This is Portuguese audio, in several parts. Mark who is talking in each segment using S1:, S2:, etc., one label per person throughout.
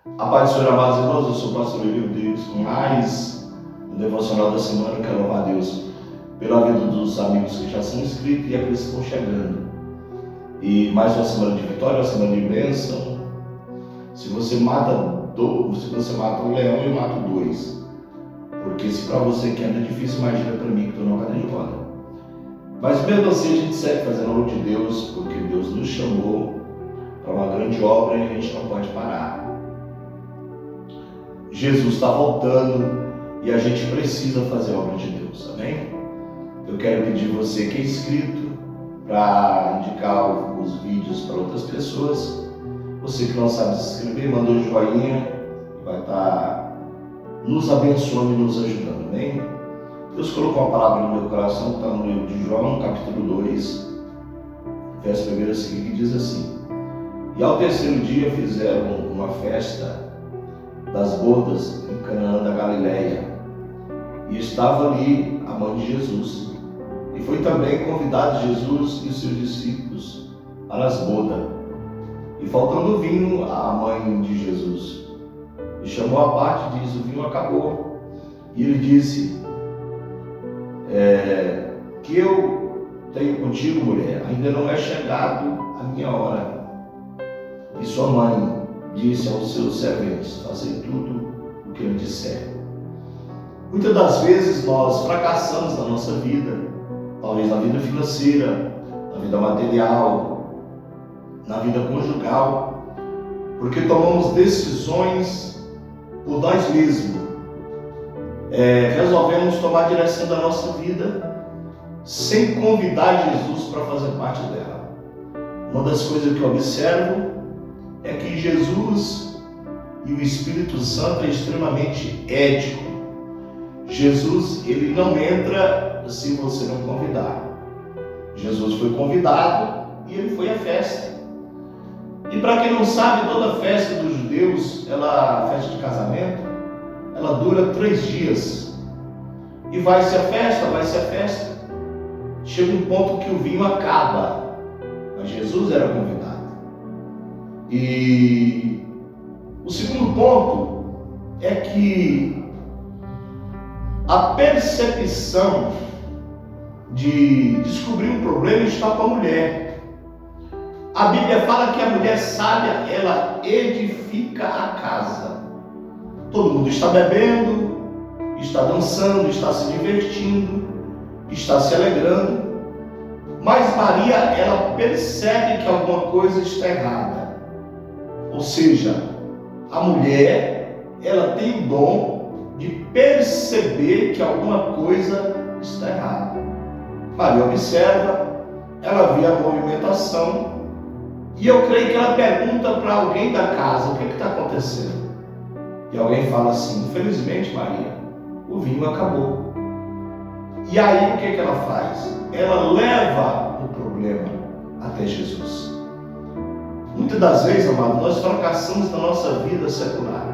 S1: A paz do Senhor, amados irmãos, eu sou o pastor Emílio Deus, com mais um devocional da semana. Eu quero louvar a Deus pela vida dos amigos que já são inscritos e aqueles que estão chegando. E mais uma semana de vitória, uma semana de bênção. Se você mata um leão, eu mato dois. Porque se para você que anda difícil, imagina para mim que estou numa cadeira de roda. Mas mesmo assim a gente segue fazendo a obra de Deus, porque Deus nos chamou para uma grande obra e a gente não pode parar. Jesus está voltando e a gente precisa fazer a obra de Deus, amém? Eu quero pedir você que é inscrito para indicar os vídeos para outras pessoas. Você que não sabe se inscrever, manda um joinha e vai estar nos abençoando e nos ajudando, amém? Deus colocou uma palavra no meu coração, que está no livro de João, capítulo 2, verso 1 a seguir, que diz assim: E ao terceiro dia fizeram uma festa das bodas em Canaã da Galileia, e estava ali a mãe de Jesus, e foi também convidado Jesus e os seus discípulos para as bodas. E faltando vinho, a mãe de Jesus e chamou à parte e disse: o vinho acabou. E ele disse: que eu tenho contigo, mulher, ainda não é chegado a minha hora. E sua mãe disse aos seus serventes: fazei tudo o que ele disser. Muitas das vezes nós fracassamos na nossa vida, talvez na vida financeira, na vida material, na vida conjugal, porque tomamos decisões por nós mesmos. Resolvemos tomar a direção da nossa vida sem convidar Jesus para fazer parte dela. Uma das coisas que eu observo é que Jesus e o Espírito Santo é extremamente ético. Jesus, ele não entra se você não convidar. Jesus foi convidado e ele foi à festa. E para quem não sabe, toda festa dos judeus, a festa de casamento, ela dura 3 dias. E vai-se a festa. Chega um ponto que o vinho acaba. Mas Jesus era convidado. E o segundo ponto é que a percepção de descobrir um problema está com a mulher. A Bíblia fala que a mulher sábia, ela edifica a casa. Todo mundo está bebendo, está dançando, está se divertindo, está se alegrando. Mas Maria, ela percebe que alguma coisa está errada. Ou seja, a mulher, ela tem o dom de perceber que alguma coisa está errada. Maria observa, ela vê a movimentação, e eu creio que ela pergunta para alguém da casa: o que está acontecendo? E alguém fala assim: infelizmente, Maria, o vinho acabou. E aí o que ela faz? Ela leva o problema até Jesus. Muitas das vezes, amado, nós fracassamos na nossa vida secular.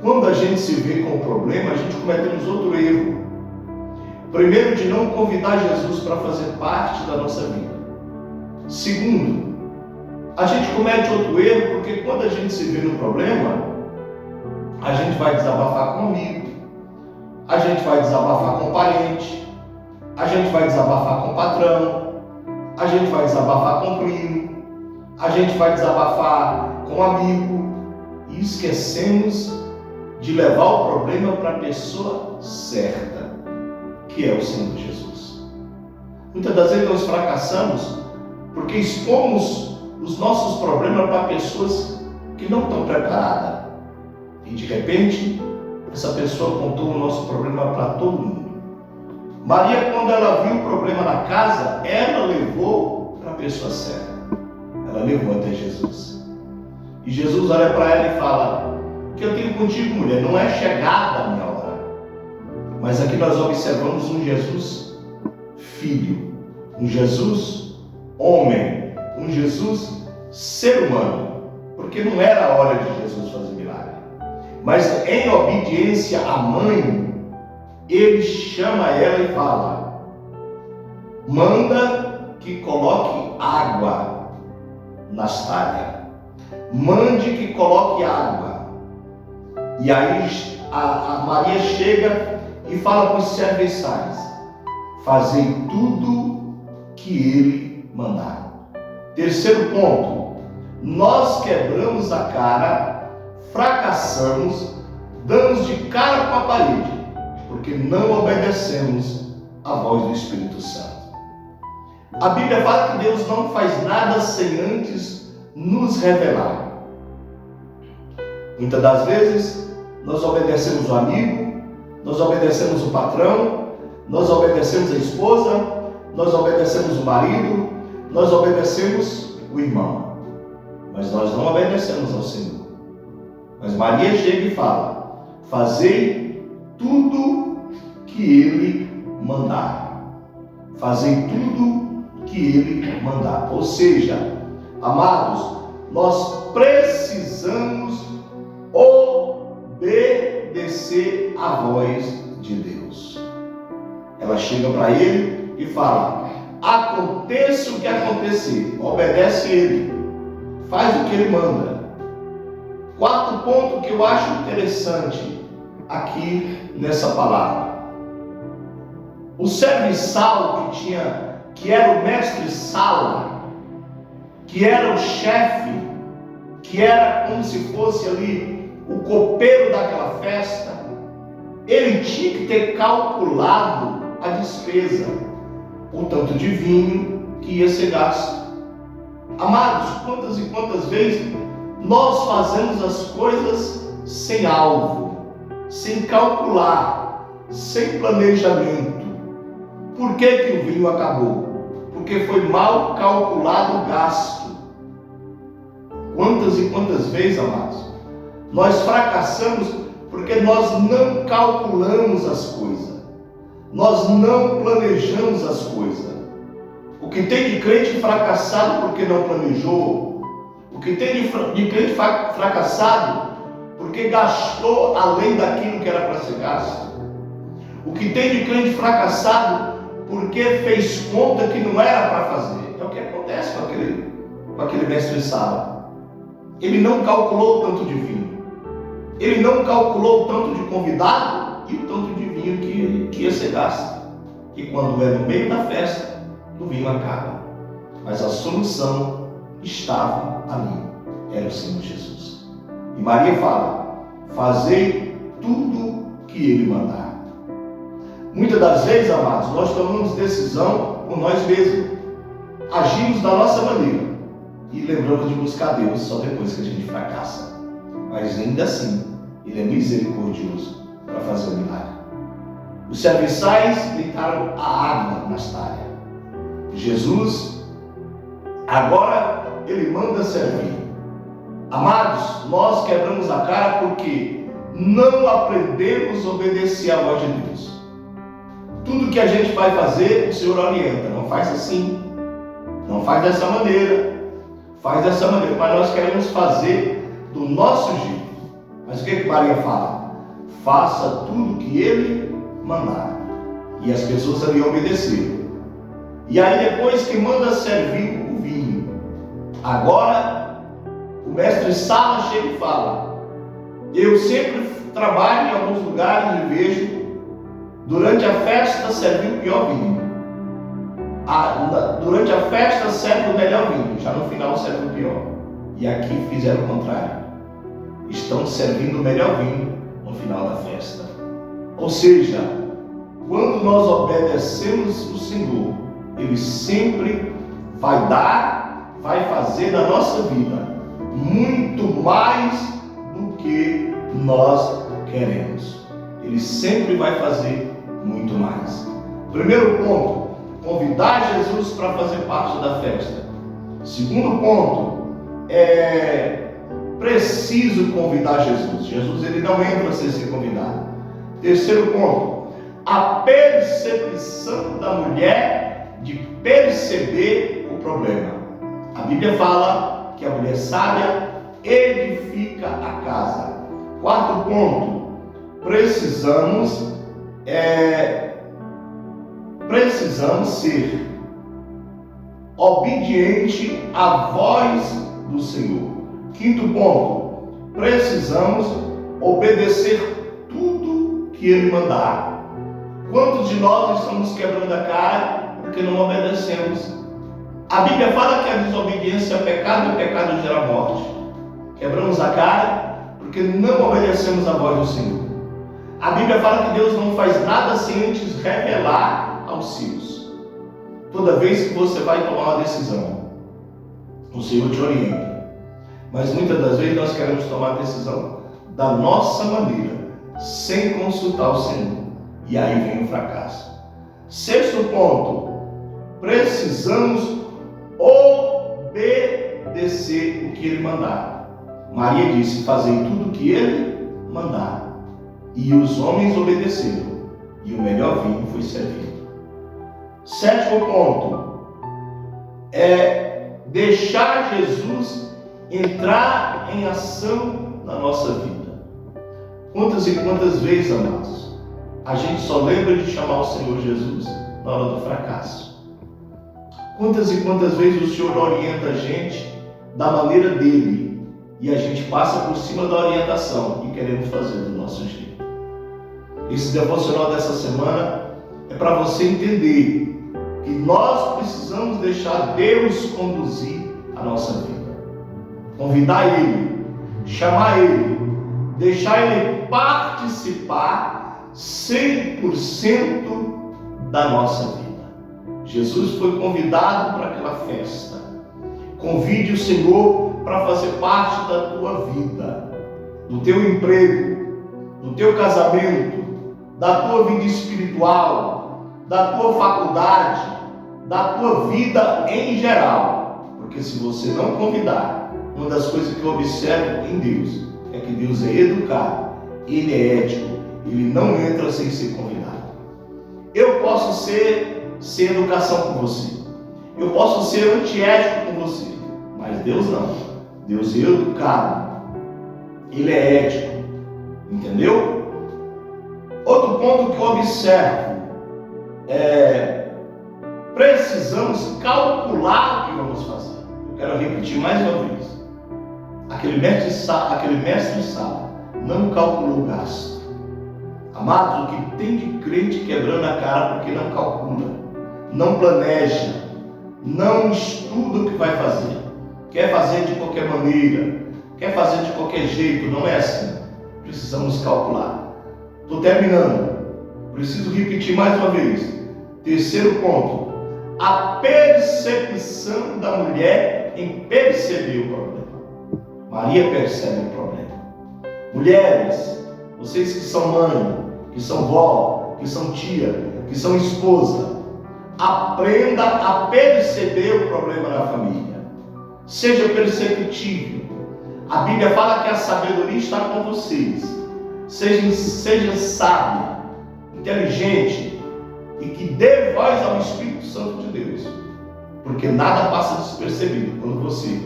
S1: Quando a gente se vê com o problema, a gente cometemos outro erro. Primeiro, de não convidar Jesus para fazer parte da nossa vida. Segundo, a gente comete outro erro porque quando a gente se vê no problema, a gente vai desabafar com um amigo, a gente vai desabafar com um parente, a gente vai desabafar com o patrão, a gente vai desabafar com o primo, a gente vai desabafar com um amigo, e esquecemos de levar o problema para a pessoa certa, que é o Senhor Jesus. Muitas das vezes nós fracassamos porque expomos os nossos problemas para pessoas que não estão preparadas. E de repente, essa pessoa contou o nosso problema para todo mundo. Maria, quando ela viu o problema na casa, ela levou para a pessoa certa. Ela levou até Jesus. E Jesus olha para ela e fala: o que eu tenho contigo, mulher, não é chegada a minha hora. Mas aqui nós observamos um Jesus filho, um Jesus homem, um Jesus ser humano, porque não era a hora de Jesus fazer milagre. Mas em obediência à mãe, ele chama ela e fala: manda que coloque água nas talhas. mande que coloque água. E aí a Maria chega e fala para os serviçais: fazei tudo que ele mandar. Terceiro ponto: nós quebramos a cara, fracassamos, damos de cara com a parede, porque não obedecemos a voz do Espírito Santo. A Bíblia fala que Deus não faz nada sem antes nos revelar. Muitas das vezes nós obedecemos o amigo, nós obedecemos o patrão, nós obedecemos a esposa, nós obedecemos o marido, nós obedecemos o irmão, mas nós não obedecemos ao Senhor. Mas Maria chega e fala: fazei tudo que ele mandar. Fazei tudo que ele mandar. Ou seja, amados, nós precisamos obedecer à voz de Deus. Ela chega para ele e fala: aconteça o que acontecer, obedece ele, faz o que ele manda. Quarto ponto que eu acho interessante aqui nessa palavra: o serviçal que era o mestre-sala, que era o chefe, que era como se fosse ali o copeiro daquela festa, ele tinha que ter calculado a despesa, o tanto de vinho que ia ser gasto. Amados, quantas e quantas vezes nós fazemos as coisas sem alvo, sem calcular, sem planejamento. Por que o vinho acabou? Porque foi mal calculado o gasto. Quantas e quantas vezes, amados, nós fracassamos porque nós não calculamos as coisas, nós não planejamos as coisas. O que tem de crente fracassado porque não planejou, o que tem de crente fracassado porque gastou além daquilo que era para ser gasto, o que tem de crente fracassado porque fez conta que não era para fazer. É o que acontece com aquele mestre-sala. Ele não calculou o tanto de vinho, ele não calculou o tanto de convidado e o tanto de vinho que ia ser gasto. E quando é no meio da festa, o vinho acaba. Mas a solução estava ali, era o Senhor Jesus. E Maria fala: fazei tudo que ele mandar. Muitas das vezes, amados, nós tomamos decisão por nós mesmos, agimos da nossa maneira e lembramos de buscar Deus só depois que a gente fracassa. Mas ainda assim, Ele é misericordioso para fazer o milagre. Os serviçais deitaram a água nas talhas. Jesus, agora, Ele manda servir. Amados, nós quebramos a cara porque não aprendemos a obedecer à voz de Deus. Tudo que a gente vai fazer, o Senhor orienta: não faz assim, não faz dessa maneira, faz dessa maneira. Mas nós queremos fazer do nosso jeito. Mas o que Maria fala? Faça tudo que ele mandar. E as pessoas ali obedeceram. E aí depois que manda servir o vinho, agora o mestre-sala chega e fala: eu sempre trabalho em alguns lugares e vejo, durante a festa serve o pior vinho. Durante a festa serve o melhor vinho, já no final serve o pior. E aqui fizeram o contrário. Estão servindo o melhor vinho no final da festa. Ou seja, quando nós obedecemos o Senhor, Ele sempre vai dar, vai fazer na nossa vida muito mais do que nós queremos. Ele sempre vai fazer muito mais. Primeiro ponto: convidar Jesus para fazer parte da festa. Segundo ponto, preciso convidar Jesus. Jesus, ele não entra sem ser convidado. Terceiro ponto: a percepção da mulher de perceber o problema. A Bíblia fala que a mulher sábia edifica a casa. Quarto ponto: precisamos ser obediente à voz do Senhor. Quinto ponto, precisamos obedecer tudo que Ele mandar. Quantos de nós estamos quebrando a cara porque não obedecemos? A Bíblia fala que a desobediência é pecado e o pecado gera morte. Quebramos a cara porque não obedecemos a voz do Senhor. A Bíblia fala que Deus não faz nada sem antes revelar aos seus. Toda vez que você vai tomar uma decisão, o Senhor te orienta. Mas muitas das vezes nós queremos tomar a decisão da nossa maneira, sem consultar o Senhor. E aí vem o fracasso. Sexto ponto, precisamos obedecer o que Ele mandar. Maria disse, fazei tudo o que Ele mandar. E os homens obedeceram. E o melhor vinho foi servido. Sétimo ponto, é deixar Jesus entrar em ação na nossa vida. Quantas e quantas vezes, amados, a gente só lembra de chamar o Senhor Jesus na hora do fracasso? Quantas e quantas vezes o Senhor orienta a gente da maneira dele e a gente passa por cima da orientação e queremos fazer do nosso jeito? Esse devocional dessa semana é para você entender que nós precisamos deixar Deus conduzir a nossa vida. Convidar Ele, chamar Ele, deixar Ele participar 100% da nossa vida. Jesus foi convidado para aquela festa. Convide o Senhor para fazer parte da tua vida, do teu emprego, do teu casamento, da tua vida espiritual, da tua faculdade, da tua vida em geral. Porque se você não convidar, uma das coisas que eu observo em Deus é que Deus é educado, Ele é ético, Ele não entra sem ser convidado. Eu posso ser sem educação com você, eu posso ser antiético com você, mas Deus não. Deus é educado, Ele é ético, entendeu? Outro ponto que eu observo é precisamos calcular o que vamos fazer. Eu quero repetir mais uma vez. Aquele mestre sábio não calculou o gasto. Amados, o que tem de crente quebrando a cara porque não calcula, não planeja, não estuda o que vai fazer, quer fazer de qualquer maneira, quer fazer de qualquer jeito. Não é assim. Precisamos calcular. Estou terminando. Preciso repetir mais uma vez. Terceiro ponto, a percepção da mulher em perceber o problema. Maria percebe o problema. Mulheres, vocês que são mãe, que são vó, que são tia, que são esposa, aprenda a perceber o problema na família. Seja perceptível. A Bíblia fala que a sabedoria está com vocês. Seja sábia, inteligente e que dê voz ao Espírito Santo de Deus. Porque nada passa despercebido quando você,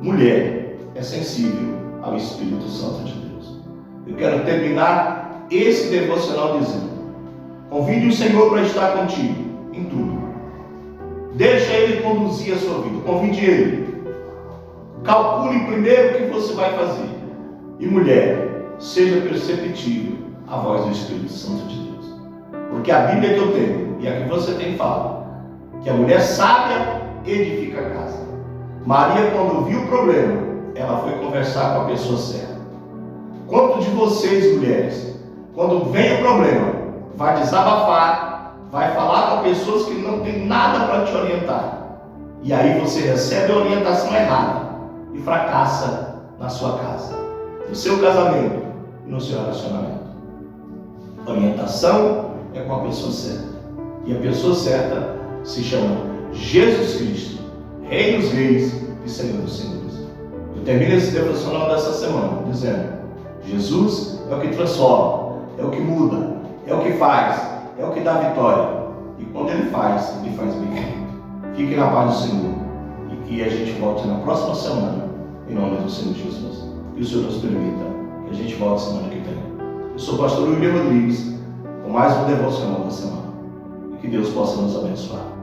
S1: mulher, é sensível ao Espírito Santo de Deus. Eu quero terminar esse devocional dizendo: convide o Senhor para estar contigo em tudo. Deixa Ele conduzir a sua vida. Convide Ele. Calcule primeiro o que você vai fazer. E mulher, seja perceptível à voz do Espírito Santo de Deus. Porque a Bíblia que eu tenho e a que você tem fala que a mulher sábia edifica a casa. Maria, quando viu o problema, ela foi conversar com a pessoa certa. Quanto de vocês, mulheres, quando vem o problema, vai desabafar, vai falar com pessoas que não tem nada para te orientar, e aí você recebe a orientação errada e fracassa na sua casa, no seu casamento e no seu relacionamento. Orientação é com a pessoa certa, e a pessoa certa se chama Jesus Cristo, Rei dos Reis e Senhor dos Senhores. Eu termino esse devocional dessa semana dizendo: Jesus é o que transforma, é o que muda, é o que faz, é o que dá vitória. E quando Ele faz bem feito. Fique na paz do Senhor e que a gente volte na próxima semana, em nome do Senhor Jesus. Que o Senhor nos permita que a gente volte semana que vem. Eu sou o pastor William Rodrigues, com mais um devocional da semana. E que Deus possa nos abençoar.